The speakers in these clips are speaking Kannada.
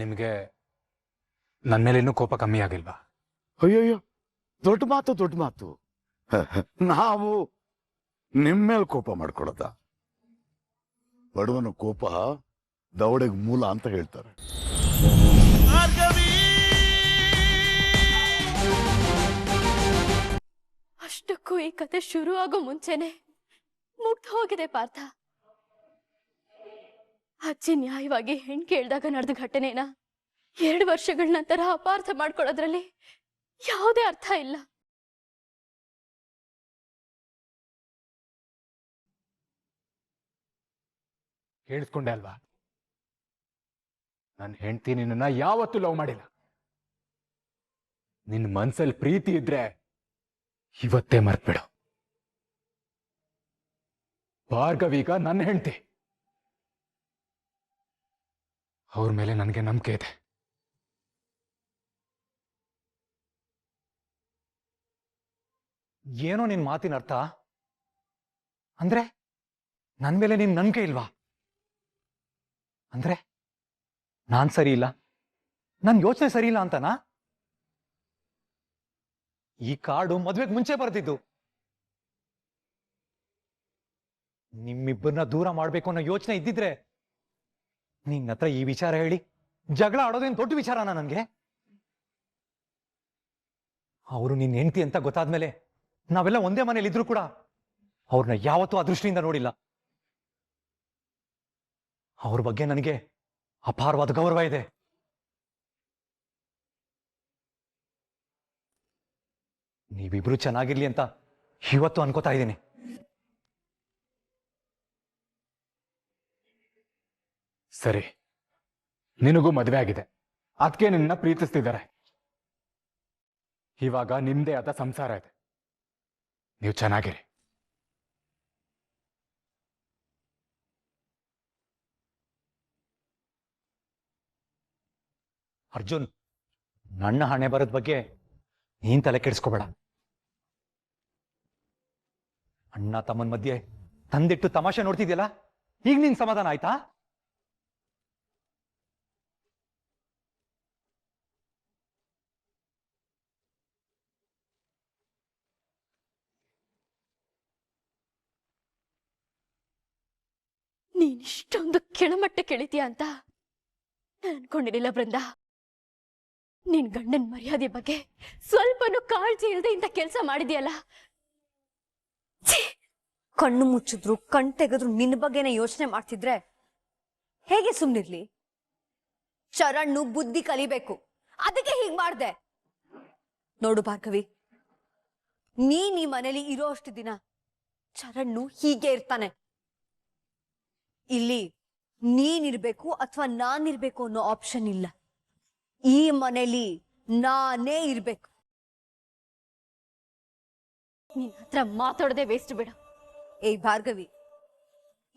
ನಿಮಗೆ ನನ್ನ ಮೇಲೆ ಇನ್ನೂ ಕೋಪ ಕಮ್ಮಿ ಆಗಿಲ್ವಾ? ಅಯ್ಯಯ್ಯೋ, ದೊಡ್ಡ ಮಾತು ದೊಡ್ಡ ಮಾತು. ನಾವು ನಿಮ್ಮೇಲೆ ಕೋಪ ಮಾಡ್ಕೊಳದ? ಬಡವನ ಕೋಪ ದವಡೆಗೆ ಮೂಲ ಅಂತ ಹೇಳ್ತಾರೆ. ಅಷ್ಟಕ್ಕೂ ಈ ಕತೆ ಶುರು ಆಗೋ ಮುಂಚೆನೆ ಮುಗ್ದು ಹೋಗಿದೆ ಪಾರ್ಥ. ಅಜ್ಜಿ ನ್ಯಾಯವಾಗಿ ಹೆಣ್ ಕೇಳ್ದಾಗ ನಡೆದ ಘಟನೆನ 2 ವರ್ಷಗಳ ನಂತರ ಅಪಾರ್ಥ ಮಾಡ್ಕೊಳ್ಳೋದ್ರಲ್ಲಿ ಯಾವುದೇ ಅರ್ಥ ಇಲ್ಲ. ಕೇಳಿಸ್ಕೊಂಡೆ ಅಲ್ವಾ? ನನ್ನ ಹೆಂಡತಿ ನಿನ್ನ ಯಾವತ್ತೂ ಲವ್ ಮಾಡಿಲ್ಲ. ನಿನ್ನ ಮನ್ಸಲ್ಲಿ ಪ್ರೀತಿ ಇದ್ರೆ ಇವತ್ತೇ ಮರ್ತ್ಬಿಡು. ಭಾರ್ಗವೀಗ ನನ್ನ ಹೆಂಡತಿ, ಅವ್ರ ಮೇಲೆ ನನಗೆ ನಂಬಿಕೆ ಇದೆ. ಏನೋ ನಿನ್ ಮಾತಿನ ಅರ್ಥ? ಅಂದ್ರೆ ನನ್ ಮೇಲೆ ನಿನ್ ನಂಬಿಕೆ ಇಲ್ವಾ? ಅಂದ್ರೆ ನಾನ್ ಸರಿ ಇಲ್ಲ, ನನ್ ಯೋಚನೆ ಸರಿ ಇಲ್ಲ ಅಂತನಾ? ಈ ಕಾರ್ಡು ಮದ್ವೆಗೆ ಮುಂಚೆ ಬರ್ತಿದ್ದು. ನಿಮ್ಮಿಬ್ಬರನ್ನ ದೂರ ಮಾಡ್ಬೇಕು ಅನ್ನೋ ಯೋಚನೆ ಇದ್ದಿದ್ರೆ ನಿನ್ನ ಹತ್ರ ಈ ವಿಚಾರ ಹೇಳಿ ಜಗಳ ಆಡೋದೇನ್ ದೊಡ್ಡ ವಿಚಾರನಾ ನನ್ಗೆ? ಅವರು ನಿನ್ ಹೆಂಡತಿ ಅಂತ ಗೊತ್ತಾದ್ಮೇಲೆ ನಾವೆಲ್ಲ ಒಂದೇ ಮನೇಲಿ ಇದ್ರು ಕೂಡ ಅವ್ರನ್ನ ಯಾವತ್ತೂ ಅದೃಷ್ಟಿಯಿಂದ ನೋಡಿಲ್ಲ. ಅವ್ರ ಬಗ್ಗೆ ನನಗೆ ಅಪಾರವಾದ ಗೌರವ ಇದೆ. ನೀವಿಬ್ರು ಚೆನ್ನಾಗಿರ್ಲಿ ಅಂತ ಇವತ್ತು ಅನ್ಕೋತಾ ಇದ್ದೀನಿ. ಸರಿ, ನಿನಗೂ ಮದುವೆ ಆಗಿದೆ, ಅದಕ್ಕೆ ನಿನ್ನ ಪ್ರೀತಿಸ್ತಿದ್ದಾರೆ. ಇವಾಗ ನಿಮ್ದೇ ಆದ ಸಂಸಾರ ಇದೆ, ನೀವು ಚೆನ್ನಾಗಿರಿ. ಅರ್ಜುನ್, ನನ್ನ ಹಣೆ ಬರೋದ್ ಬಗ್ಗೆ ನೀನ್ ತಲೆ ಕೆಡಿಸ್ಕೋಬೇಡ. ಅಣ್ಣ ತಮ್ಮನ ಮಧ್ಯೆ ತಂದಿಟ್ಟು ತಮಾಷೆ ನೋಡ್ತಿದ್ಯಲ್ಲ, ಈಗ ನಿನ್ ಸಮಾಧಾನ ಆಯ್ತಾ? ನೀನಿಷ್ಟೊಂದು ಕೆಳಮಟ್ಟ ಕೆಳಿತೀಯ ಅಂತ ನಾನು ಅನ್ಕೊಂಡಿರಲಿಲ್ಲ ಬೃಂದ. ನಿನ್ ಗಂಡನ ಮರ್ಯಾದೆ ಬಗ್ಗೆ ಸ್ವಲ್ಪನೂ ಕಾಳಜಿ ಇಲ್ಲದೆ ಇಂಥ ಕೆಲಸ ಮಾಡಿದ್ಯಲ್ಲ. ಕಣ್ಣು ಮುಚ್ಚಿದ್ರು ಕಣ್ ತೆಗೆದ್ರು ನಿನ್ನ ಬಗ್ಗೆನೇ ಯೋಚನೆ ಮಾಡ್ತಿದ್ರೆ ಹೇಗೆ ಸುಮ್ನಿರ್ಲಿ? ಚರಣ್ಣು ಬುದ್ಧಿ ಕಲಿಬೇಕು, ಅದಕ್ಕೆ ಹೀಗ್ ಮಾಡ್ದೆ. ನೋಡು ಭಾರ್ಗವಿ, ನೀನ್ ಈ ಮನೇಲಿ ಇರೋ ಅಷ್ಟು ದಿನ ಚರಣ್ಣು ಹೀಗೆ ಇರ್ತಾನೆ. ಇಲ್ಲಿ ನೀನಿರ್ಬೇಕು ಅಥವಾ ನಾನಿರ್ಬೇಕು ಅನ್ನೋ ಆಪ್ಷನ್ ಇಲ್ಲ. ಈ ಮನೇಲಿ ನಾನೇ ಇರ್ಬೇಕು. ನಿನ್ ಹತ್ರ ಮಾತಾಡದೆ ವೇಸ್ಟ್ ಬಿಡ. ಏಯ್ ಭಾರ್ಗವಿ,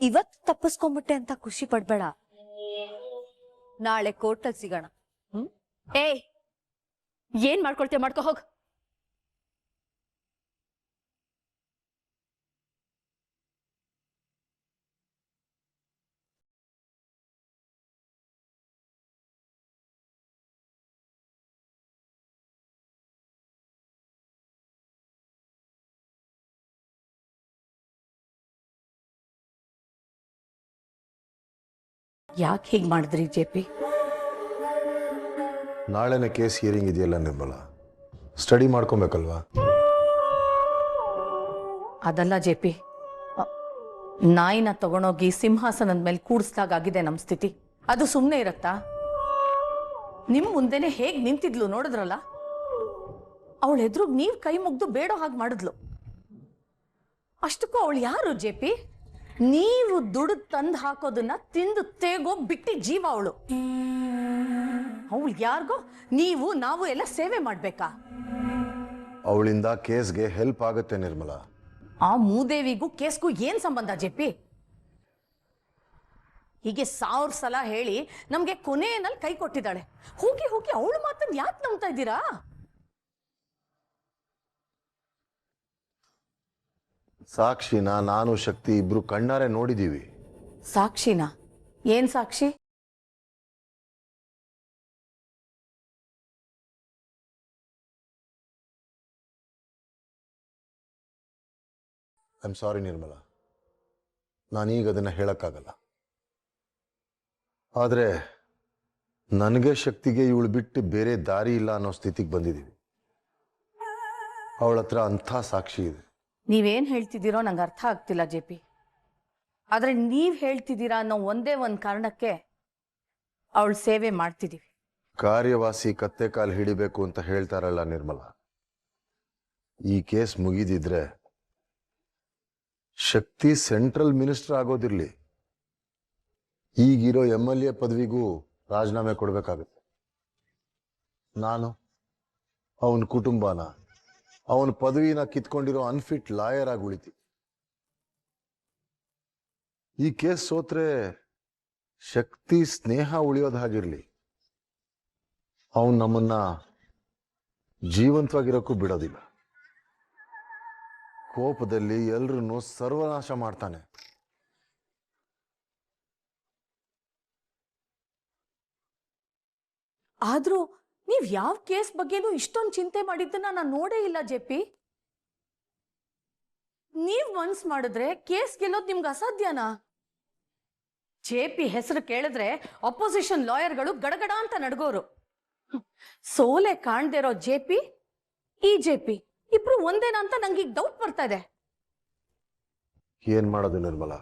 ಇವತ್ತು ತಪ್ಪಿಸ್ಕೊಂಡ್ಬಿಟ್ಟೆ ಅಂತ ಖುಷಿ ಪಡ್ಬೇಡ. ನಾಳೆ ಕೋರ್ಟಲ್ಲಿ ಸಿಗೋಣ. ಏಯ್, ಏನ್ ಮಾಡ್ಕೊಳ್ತೀಯ ಮಾಡ್ಕೊ ಹೋಗ್. ಯಾಕೆ ಹೀಗೆ ಮಾಡಿದ್ರಿ ಜೆ.ಪಿ? ನಾಳೆನೇ ಕೇಸ್ ಹಿಯರಿಂಗ್ ಇದೆಯಲ್ಲ ನಿರ್ಮಲ, ಸ್ಟಡಿ ಮಾಡ್ಕೊಬೇಕಲ್ವಾ? ಅದಲ್ಲ ಜೆ.ಪಿ, ನಾಯಿನ ತಗೊಂಡೋಗಿ ಸಿಂಹಾಸನದ ಮೇಲೆ ಕೂಡಿಸ್ದಾಗಿದೆ ನಮ್ಮ ಸ್ಥಿತಿ. ಅದು ಸುಮ್ಮನೆ ಇರತ್ತಾ? ನಿಮ್ಮ ಮುಂದೆನೆ ಹೇಗೆ ನಿಂತಿದ್ಲು ನೋಡಿದ್ರಲ್ಲ. ಅವಳ ಎದುರು ನೀವು ಕೈ ಮುಗ್ದು ಬೇಡೋ ಹಾಗೆ ಮಾಡಿದ್ಲು. ಅಷ್ಟಕ್ಕೂ ಅವಳು ಯಾರು ಜೆ.ಪಿ? ನೀವು ದುಡ್ಡು ತಂದು ಹಾಕೋದನ್ನ ತಿಂದು ತೇಗೋ ಬಿಟ್ಟಿ ಜೀವ ಅವಳು. ಅವಳು ಯಾರಿಗೋ ನೀವು ನಾವು ಎಲ್ಲ ಸೇವೆ ಮಾಡ್ಬೇಕಾ? ಅವಳಿಂದ ಕೇಸ್ಗೆ ಹೆಲ್ಪ್ ಆಗುತ್ತೆ ನಿರ್ಮಲ. ಆ ಮೂದೇವಿಗೂ ಕೇಸ್ಗೂ ಏನ್ ಸಂಬಂಧ ಜೆ.ಪಿ? ಹೀಗೆ 1000 ಸಲ ಹೇಳಿ ನಮ್ಗೆ ಕೊನೆಯಲ್ಲಿ ಕೈ ಕೊಟ್ಟಿದ್ದಾಳೆ. ಹೋಗಿ ಹೋಗಿ ಅವಳು ಮಾತನ್ನ ಯಾಕೆ ನಂಬ್ತಾ ಇದ್ದೀರಾ? ಸಾಕ್ಷಿನ ನಾನು ಶಕ್ತಿ ಇಬ್ರು ಕಣ್ಣಾರೆ ನೋಡಿದೀವಿ. ಸಾಕ್ಷಿನಾ? ಏನ್ ಸಾಕ್ಷಿ? ಐ ಆಮ್ ಸಾರಿ ನಿರ್ಮಲ, ನಾನೀಗ ಅದನ್ನು ಹೇಳೋಕ್ಕಾಗಲ್ಲ. ಆದರೆ ನನಗೆ ಶಕ್ತಿಗೆ ಇವಳು ಬಿಟ್ಟು ಬೇರೆ ದಾರಿ ಇಲ್ಲ ಅನ್ನೋ ಸ್ಥಿತಿಗೆ ಬಂದಿದ್ದೀವಿ. ಅವಳ ಹತ್ರ ಅಂಥ ಸಾಕ್ಷಿ ಇದೆ. ನೀವೇನು ಹೇಳ್ತಿದ್ದೀರೋ ನಂಗೆ ಅರ್ಥ ಆಗ್ತಿಲ್ಲ ಜೆ ಪಿ. ಆದರೆ ನೀವು ಹೇಳ್ತಿದ್ದೀರಾ ಅನ್ನೋ ಒಂದೇ ಒಂದು ಕಾರಣಕ್ಕೆ ಅವಳ ಸೇವೆ ಮಾಡ್ತಿದ್ದೀವಿ. ಕಾರ್ಯವಾಸಿ ಕತ್ತೆ ಕಾಲು ಹಿಡಿಬೇಕು ಅಂತ ಹೇಳ್ತಾರಲ್ಲ ನಿರ್ಮಲ, ಈ ಕೇಸ್ ಮುಗಿದಿದ್ರೆ ಶಕ್ತಿ ಸೆಂಟ್ರಲ್ ಮಿನಿಸ್ಟರ್ ಆಗೋದಿರ್ಲಿ, ಈಗಿರೋ MLA ಪದವಿಗೂ ರಾಜೀನಾಮೆ ಕೊಡಬೇಕಾಗುತ್ತೆ. ನಾನು ಅವನ ಕುಟುಂಬನ, ಅವನ ಪದವಿನ ಕಿತ್ಕೊಂಡಿರೋ ಅನ್ಫಿಟ್ ಲಾಯರ್ ಆಗಿ ಉಳಿತಿ. ಈ ಕೇಸ್ ಸೋತ್ರೆ ಶಕ್ತಿ ಸ್ನೇಹ ಉಳಿಯೋದು ಹಾಗಿರ್ಲಿ, ಅವನು ನಮ್ಮನ್ನ ಜೀವಂತವಾಗಿರೋಕ್ಕೂ ಬಿಡೋದಿಲ್ಲ. ಕೋಪದಲ್ಲಿ ಎಲ್ರನ್ನೂ ಸರ್ವನಾಶ ಮಾಡ್ತಾನೆ. ಆದ್ರೂ ನೀವ್ ಯಾವ ಕೇಸ್ ಬಗ್ಗೆನೂ ಇಷ್ಟೊಂದು ಚಿಂತೆ ಮಾಡಿದ್ದನ್ನ ನಾನು ನೋಡೇ ಇಲ್ಲ ಜೆ ಪಿ. ನೀವ್ ಮನ್ಸ್ ಮಾಡಿದ್ರೆ ಕೇಸ್ ಗೆಲ್ಲೋದು ನಿಮ್ಗೆ ಅಸಾಧ್ಯನಾ? ಜೆ ಪಿ ಹೆಸರು ಕೇಳಿದ್ರೆ ಅಪೋಸಿಷನ್ ಲಾಯರ್ಗಳು ಗಡಗಡ ಅಂತ ನಡ್ಗೋರು. ಸೋಲೆ ಕಾಣ್ದೇ ಇರೋ ಜೆ ಪಿ, ಈ ಜೆ ಪಿ ಇಬ್ರು ಒಂದೇನಾ ಅಂತ ನಂಗೆ ಈಗ ಡೌಟ್ ಬರ್ತಾ ಇದೆ. ಏನ್ ಮಾಡೋದು ನಿರ್ಮಲ,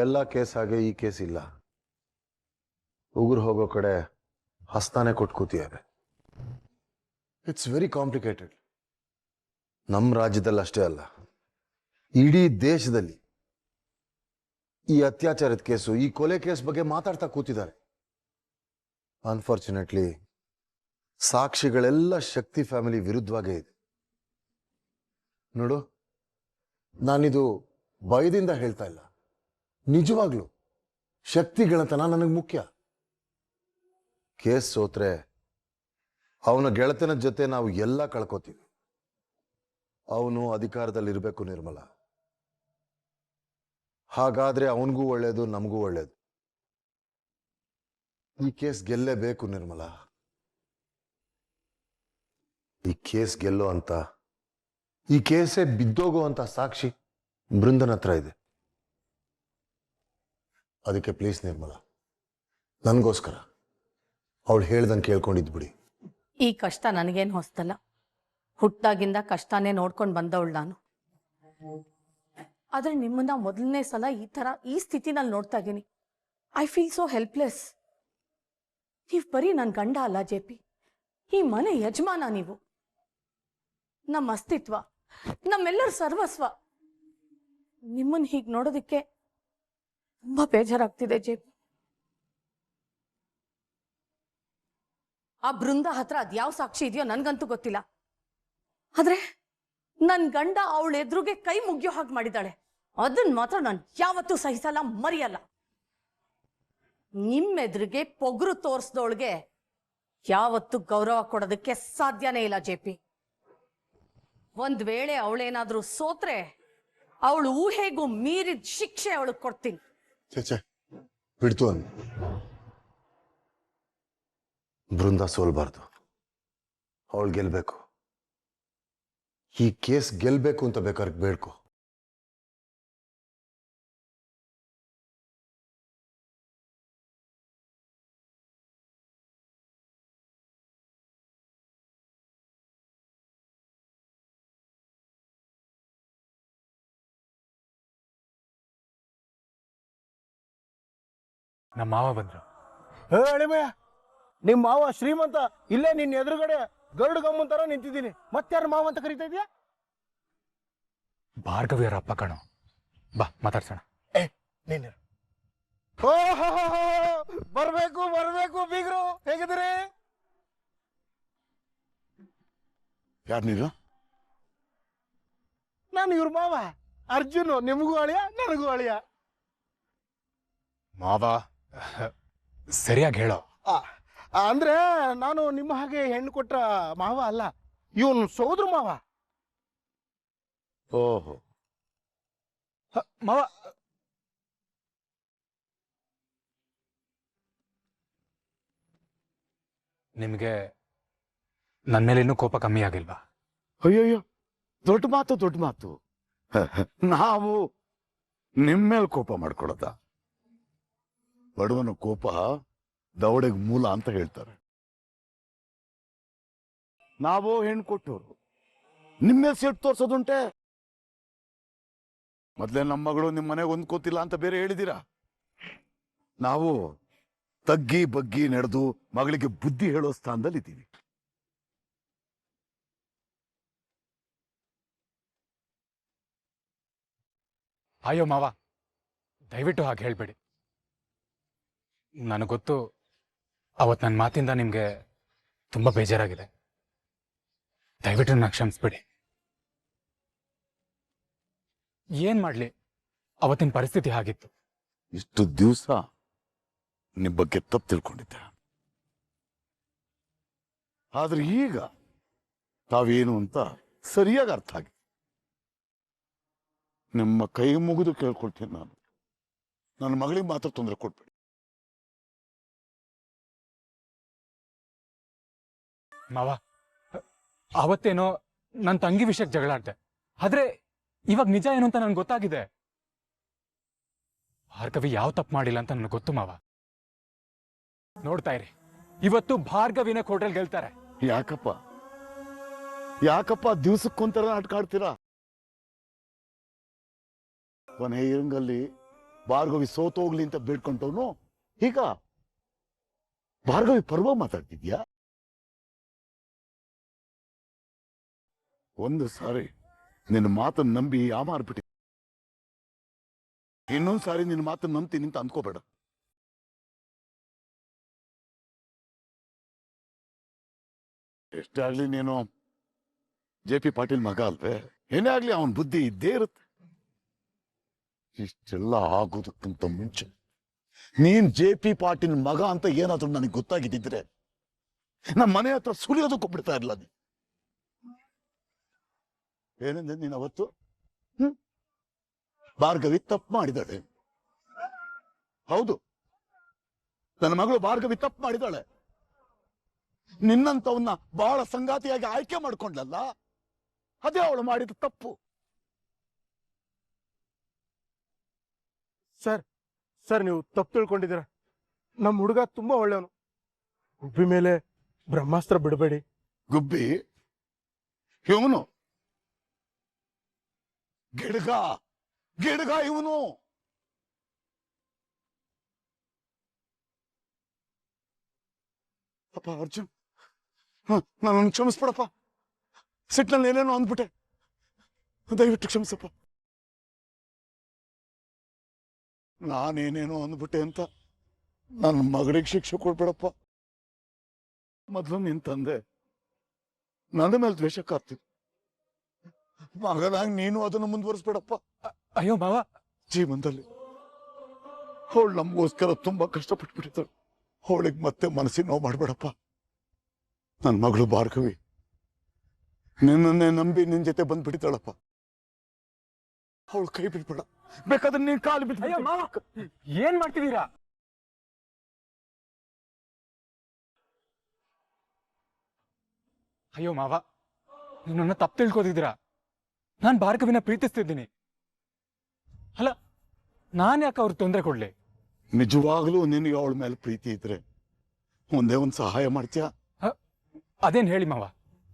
ಎಲ್ಲ ಕೇಸ್ ಹಾಗೆ ಈ ಕೇಸ್ ಇಲ್ಲ. ಉಗುರು ಹೋಗೋ ಕಡೆ ಹಸ್ತಾನೆ ಕೊಟ್ಟು ಕೂತಿದ್ದಾರೆ. It's very complicated. ನಮ್ಮ ರಾಜ್ಯದಲ್ಲಿ ಅಷ್ಟೇ ಅಲ್ಲ, ಇಡೀ ದೇಶದಲ್ಲಿ ಈ ಅತ್ಯಾಚಾರದ ಕೇಸು, ಈ ಕೊಲೆ ಕೇಸ್ ಬಗ್ಗೆ ಮಾತಾಡ್ತಾ ಕೂತಿದ್ದಾರೆ. ಅನ್ಫಾರ್ಚುನೇಟ್ಲಿ ಸಾಕ್ಷಿಗಳೆಲ್ಲ ಶಕ್ತಿ ಫ್ಯಾಮಿಲಿ ವಿರುದ್ಧವಾಗೇ ಇದೆ. ನೋಡು, ನಾನಿದು ಭಯದಿಂದ ಹೇಳ್ತಾ ಇಲ್ಲ, ನಿಜವಾಗ್ಲು ಶಕ್ತಿಗಳತನ ನನಗೆ ಮುಖ್ಯ. ಕೇಸ್ ಸೋತ್ರೆ ಅವನ ಗೆಳತನದ ಜೊತೆ ನಾವು ಎಲ್ಲ ಕಳ್ಕೋತೀವಿ. ಅವನು ಅಧಿಕಾರದಲ್ಲಿರಬೇಕು ನಿರ್ಮಲ. ಹಾಗಾದ್ರೆ ಅವನಿಗೂ ಒಳ್ಳೇದು, ನಮಗೂ ಒಳ್ಳೇದು. ಈ ಕೇಸ್ ಗೆಲ್ಲೇಬೇಕು ನಿರ್ಮಲ. ಈ ಕೇಸ್ ಗೆಲ್ಲೋ ಅಂತ, ಈ ಕೇಸೇ ಬಿದ್ದೋಗೋ ಅಂತ ಸಾಕ್ಷಿ ಬೃಂದನ ಹತ್ರ ಇದೆ. ಅದಕ್ಕೆ ಪ್ಲೀಸ್ ನಿರ್ಮಲ, ನನಗೋಸ್ಕರ ಅವಳು ಹೇಳ್ದಂಗೆ ಕೇಳ್ಕೊಂಡಿದ್ ಬಿಡಿ. ಈ ಕಷ್ಟ ನನಗೇನು ಹೊಸ್ತಲ್ಲ. ಹುಟ್ಟಾಗಿಂದ ಕಷ್ಟನೇ ನೋಡ್ಕೊಂಡು ಬಂದವಳು ನಾನು. ಆದ್ರೆ ನಿಮ್ಮನ್ನ ಮೊದಲನೇ ಸಲ ಈ ಸ್ಥಿತಿನಲ್ಲಿ ನೋಡ್ತಾ ಇದ್ದೀನಿ. I feel so helpless. ನೀವು ಬರೀ ನನ್ನ ಗಂಡ ಅಲ್ಲ ಜೆ ಪಿ, ಈ ಮನೆ ಯಜಮಾನ ನೀವು. ನಮ್ಮ ಅಸ್ತಿತ್ವ, ನಮ್ಮೆಲ್ಲರ ಸರ್ವಸ್ವ. ನಿಮ್ಮನ್ನ ಹೀಗೆ ನೋಡೋದಕ್ಕೆ ತುಂಬಾ ಬೇಜಾರಾಗ್ತಿದೆ ಜೆ ಪಿ. ಆ ಬೃಂದ ಹತ್ರ ಅದ್ಯಾವ ಸಾಕ್ಷಿ ಇದೆಯೋ ನನ್ಗಂತೂ ಗೊತ್ತಿಲ್ಲ. ಆದ್ರೆ ನನ್ ಗಂಡ ಅವಳ ಎದುರುಗೆ ಕೈ ಮುಗಿಯೋ ಹಾಗೆ ಮಾಡಿದ್ದಾಳೆ. ಅದನ್ನ ಮಾತ್ರ ನಾನು ಯಾವತ್ತೂ ಸಹಿಸಲ್ಲ, ಮರೆಯಲ್ಲ. ನಿಮ್ಮೆದುರಿಗೆ ಪೊಗರು ತೋರಿಸ್ದವಳಿಗೆ ಯಾವತ್ತೂ ಗೌರವ ಕೊಡೋದಕ್ಕೆ ಸಾಧ್ಯನೇ ಇಲ್ಲ ಜೆ ಪಿ. ಒಂದ್ ವೇಳೆ ಅವಳೇನಾದ್ರೂ ಸೋತ್ರೆ ಅವಳು ಊಹೆಗೂ ಮೀರಿದ ಶಿಕ್ಷೆ ಅವಳಿಗೆ ಕೊಡ್ತೀನಿ. ಚೇಚೆ ಬಿಡ್ತು ಅನ್. ಬೃಂದ ಸೋಲ್ಬಾರ್ದು, ಅವಳು ಗೆಲ್ಬೇಕು. ಈ ಕೇಸ್ ಗೆಲ್ಬೇಕು ಅಂತ ಬೇಕಾದ್ರೆ ಬೇಡ್ಕೊ. ನಮ್ಮ ಮಾವ ಬಂದ್ರು. ಅಳಿಮಯ್ಯ, ನಿಮ್ಮ ಮಾವ ಶ್ರೀಮಂತ. ಇಲ್ಲೇ ನಿನ್ನ ಎದುರುಗಡೆ ಗರುಡು ಗಮ್ಮನ್ ತರ ನಿಂತಿದ್ದೀನಿ. ಮತ್ತಾರು ಮಾವ ಅಂತ ಕರಿತಾ ಇದೀಯಾ? ಭಾರ್ಗವಿಯರ ಅಪ್ಪ ಕಣೋ, ಬಾ ಮಾತಾಡ್ಸೋಣ. ನೀನು ಬರ್ಬೇಕು ಬರ್ಬೇಕು. ಬೀಗ್ರು ಹೇಗಿದ್ದೀರಿ? ಯಾರು ನೀನು? ನಾನು ಇವ್ರ ಮಾವ ಅರ್ಜುನ್. ನಿಮಗೂ ಅಳಿಯ, ನನಗೂ ಅಳಿಯ. ಮಾವ ಸರಿಯಾಗಿ ಹೇಳೋ. ಅಂದ್ರೆ ನಾನು ನಿಮ್ಮ ಹಾಗೆ ಹೆಣ್ಣು ಕೊಟ್ಟ ಮಾವ ಅಲ್ಲ, ಇವನು ಸೋದ್ರ ಮಾವ. ಓಹೋ, ಮಾವ ನಿಮಗೆ ನನ್ನ ಮೇಲೆ ಇನ್ನೂ ಕೋಪ ಕಮ್ಮಿ ಆಗಿಲ್ವಾ? ಅಯ್ಯಯ್ಯೋ, ದೊಡ್ಡ ಮಾತು ದೊಡ್ಡ ಮಾತು. ನಾವು ನಿಮ್ಮೇಲೆ ಕೋಪ ಮಾಡ್ಕೊಳದ? ಬಡವನ ಕೋಪ ದವಡೆಗೆ ಮೂಲ ಅಂತ ಹೇಳ್ತಾರೆ. ನಾವು ಹೆಣ್ಣು ಕೊಟ್ಟೋರು ನಿಮ್ಮೇಲೆ ಸಿಟ್ಟು ತೋರ್ಸೋದುಂಟೆ? ಮೊದ್ಲೇ ನಮ್ಮ ಮಗಳು ನಿಮ್ಮ ಮನೆಗೆ ಹೊಂದ್ಕೋತಿಲ್ಲ ಅಂತ ಬೇರೆ ಹೇಳಿದೀರಾ. ನಾವು ತಗ್ಗಿ ಬಗ್ಗಿ ನಡೆದು ಮಗಳಿಗೆ ಬುದ್ಧಿ ಹೇಳೋ ಸ್ಥಾನದಲ್ಲಿ ಇದ್ದೀವಿ. ಅಯ್ಯೋ ಮಾವ, ದಯವಿಟ್ಟು ಹಾಗೆ ಹೇಳ್ಬೇಡಿ. ನನಗೆ ಗೊತ್ತು, ಅವತ್ತು ನನ್ನ ಮಾತಿಂದ ನಿಮಗೆ ತುಂಬ ಬೇಜಾರಾಗಿದೆ. ದಯವಿಟ್ಟು ನನ್ನ ಕ್ಷಮಿಸ್ಬಿಡಿ. ಏನ್ ಮಾಡ್ಲಿ, ಅವತ್ತಿನ ಪರಿಸ್ಥಿತಿ ಹಾಗಿತ್ತು. ಇಷ್ಟು ದಿವಸ ನಿಮ್ಮ ಬಗ್ಗೆ ತಪ್ಪು ತಿಳ್ಕೊಂಡಿದ್ದೆ. ಆದ್ರೆ ಈಗ ತಾವೇನು ಅಂತ ಸರಿಯಾಗಿ ಅರ್ಥ ಆಗಿದೆ. ನಿಮ್ಮ ಕೈ ಮುಗಿದು ಕೇಳ್ಕೊಳ್ತೀನಿ, ನಾನು ನನ್ನ ಮಗಳಿಗೆ ಮಾತ್ರ ತೊಂದರೆ ಕೊಡ್ಬೇಡಿ. ಮಾವ, ಅವತ್ತೇನೋ ನನ್ನ ತಂಗಿ ವಿಷಯಕ್ಕೆ ಜಗಳ ಆಡ್ದೆ. ಆದ್ರೆ ಇವಾಗ ನಿಜ ಏನು ಅಂತ ನನ್ಗೆ ಗೊತ್ತಾಗಿದೆ. ಭಾರ್ಗವಿ ಯಾವ ತಪ್ಪು ಮಾಡಿಲ್ಲ ಅಂತ ನನಗೆ ಗೊತ್ತು ಮಾವ. ನೋಡ್ತಾ ಇರಿ, ಇವತ್ತು ಭಾರ್ಗವಿನ ಹೋಟೆಲ್ ಗೆಲ್ತಾರೆ. ಯಾಕಪ್ಪ ಯಾಕಪ್ಪ ದಿವ್ಸಕ್ಕೊಂಥರ ನಾಟಕ ಆಡ್ತೀರಾ? ಕೊನೆ ರಂಗಲ್ಲಿ ಭಾರ್ಗವಿ ಸೋತೋಗ್ಲಿ ಅಂತ ಬೇಡ್ಕೊಂಡವನು ಈಗ ಭಾರ್ಗವಿ ಪರ್ವ ಮಾತಾಡ್ತಿದ್ಯಾ? ಒಂದು ಸಾರಿ ನಿನ್ನ ಮಾತನ್ನು ನಂಬಿ ಯಾಮಾರ್ಬಿಟ್ಟಿ, ಇನ್ನೊಂದು ಸಾರಿ ನಿನ್ನ ಮಾತನ್ನು ನಂಬ್ತೀನಿ ಅಂತ ಅಂದ್ಕೋಬೇಡ. ಎಷ್ಟೇ ಆಗ್ಲಿ ನೀನು JP ಪಾಟೀಲ್ ಮಗ ಅಲ್ವೇ? ಏನೇ ಆಗ್ಲಿ ಅವನ ಬುದ್ಧಿ ಇದ್ದೇ ಇರುತ್ತೆ. ಇಷ್ಟೆಲ್ಲ ಆಗೋದಕ್ಕಿಂತ ಮುಂಚೆ ನೀನ್ JP ಪಾಟೀಲ್ ಮಗ ಅಂತ ಏನಾದ್ರೂ ನನಗೆ ಗೊತ್ತಾಗಿದ್ದಿದ್ರೆ ನಮ್ಮ ಮನೆ ಹತ್ರ ಸುಳಿಯೋದಕ್ಕೂ ಬಿಡ್ತಾ ಇರಲ್ಲ. ಏನಂದ್ರೆ ನೀನು ಅವತ್ತು ಭಾರ್ಗವಿ ತಪ್ಪು ಮಾಡಿದಾಳೆ. ಹೌದು, ನನ್ನ ಮಗಳು ಭಾರ್ಗವಿ ತಪ್ಪು ಮಾಡಿದಾಳೆ. ನಿನ್ನಂತವನ್ನ ಬಹಳ ಸಂಗಾತಿಯಾಗಿ ಆಯ್ಕೆ ಮಾಡ್ಕೊಂಡ್ಲಲ್ಲ, ಅದೇ ಅವಳು ಮಾಡಿದ ತಪ್ಪು. ಸರ್ ನೀವು ತಪ್ಪು ತಿಳ್ಕೊಂಡಿದ್ದೀರ. ನಮ್ಮ ಹುಡುಗ ತುಂಬಾ ಒಳ್ಳೆಯವನು. ಗುಬ್ಬಿ ಮೇಲೆ ಬ್ರಹ್ಮಾಸ್ತ್ರ ಬಿಡಬೇಡಿ. ಗುಬ್ಬಿ ಇವನು ಗಿಡ್ಗ ಗಿಡ್ಗ ಇವನು. ಅಪ್ಪ ಅರ್ಜುನ್, ನಾನು ಕ್ಷಮಿಸ್ಬಿಡಪ್ಪ. ಸಿಟ್ನಲ್ಲಿ ಏನೇನೋ ಅಂದ್ಬಿಟ್ಟೆ, ದಯವಿಟ್ಟು ಕ್ಷಮಿಸಪ್ಪ. ನಾನೇನೇನೋ ಅಂದ್ಬಿಟ್ಟೆ ಅಂತ ನನ್ನ ಮಗಳಿಗೆ ಶಿಕ್ಷೆ ಕೊಡ್ಬೇಡಪ್ಪ. ಮೊದಲು ನಿನ್ ತಂದೆ ನನ್ನ ಮೇಲೆ ದ್ವೇಷ ಕಾರ್ತಿದ್ರು. ಮಗನಾಗಿ ನೀನು ಅದನ್ನು ಮುಂದುವರಿಸ್ಬೇಡಪ್ಪ. ಅಯ್ಯೋ ಮಾವ, ಜೀವನದಲ್ಲಿ ಅವಳು ನಮಗೋಸ್ಕರ ತುಂಬಾ ಕಷ್ಟಪಟ್ಬಿಟ್ಟಿದ್ದಾಳು. ಅವಳಿಗೆ ಮತ್ತೆ ಮನಸ್ಸಿಗೆ ನೋವು ಮಾಡ್ಬೇಡಪ್ಪ. ನನ್ನ ಮಗಳು ಭಾರ್ಗವಿ ನಿನ್ನನ್ನೇ ನಂಬಿ ನಿನ್ ಜೊತೆ ಬಂದ್ಬಿಟ್ಟಿದ್ದಾಳಪ್ಪ. ಅವಳು ಕೈ ಬಿಡ್ಬೇಡ, ಬೇಕಾದ್ರೆ ನೀನ್ ಕಾಲು ಬಿಟ್ಟು. ಅಯ್ಯೋ ಮಾವ, ಏನ್ ಮಾಡ್ತಿದ್ದೀರಾ? ಅಯ್ಯೋ ಮಾವ, ನಿನ್ನ ತಪ್ಪು ತಿಳ್ಕೋತಿದ್ದೀರಾ. ನಾನು ಭಾರ್ಗವಿನ ಪ್ರೀತಿಸ್ತಿದ್ದೀನಿ. ಅಲ್ಲ, ನಾನು ಯಾಕೆ ಅವ್ರಿಗೆ ತೊಂದರೆ ಕೊಡ್ಲಿ? ನಿಜವಾಗ್ಲೂ ನಿನಗೆ ಅವಳ ಮೇಲೆ ಪ್ರೀತಿ ಇದ್ರೆ ಒಂದೇ ಒಂದು ಸಹಾಯ ಮಾಡ್ತೀಯಾ? ಅದೇನ್ ಹೇಳಿ ಮಾವ.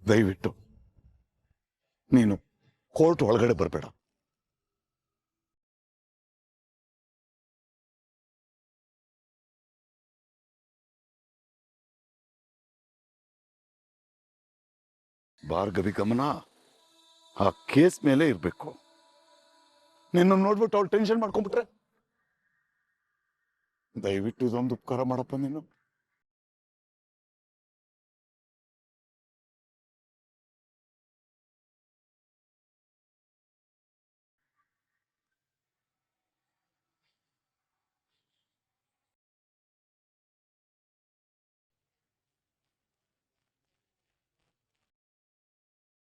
ದಯವಿಟ್ಟು ನೀನು ಕೋರ್ಟ್ ಒಳಗಡೆ ಬರಬೇಡ. ಭಾರ್ಗವಿ ಗಮನ ಆ ಕೇಸ್ ಮೇಲೆ ಇರ್ಬೇಕು. ನಿನ್ನ ನೋಡ್ಬಿಟ್ಟು ಅವಳು ಟೆನ್ಷನ್ ಮಾಡ್ಕೊಂಡ್ಬಿಟ್ರೆ ದಯವಿಟ್ಟು ಇದೊಂದು ಉಪಕಾರ ಮಾಡಪ್ಪ ನೀನು.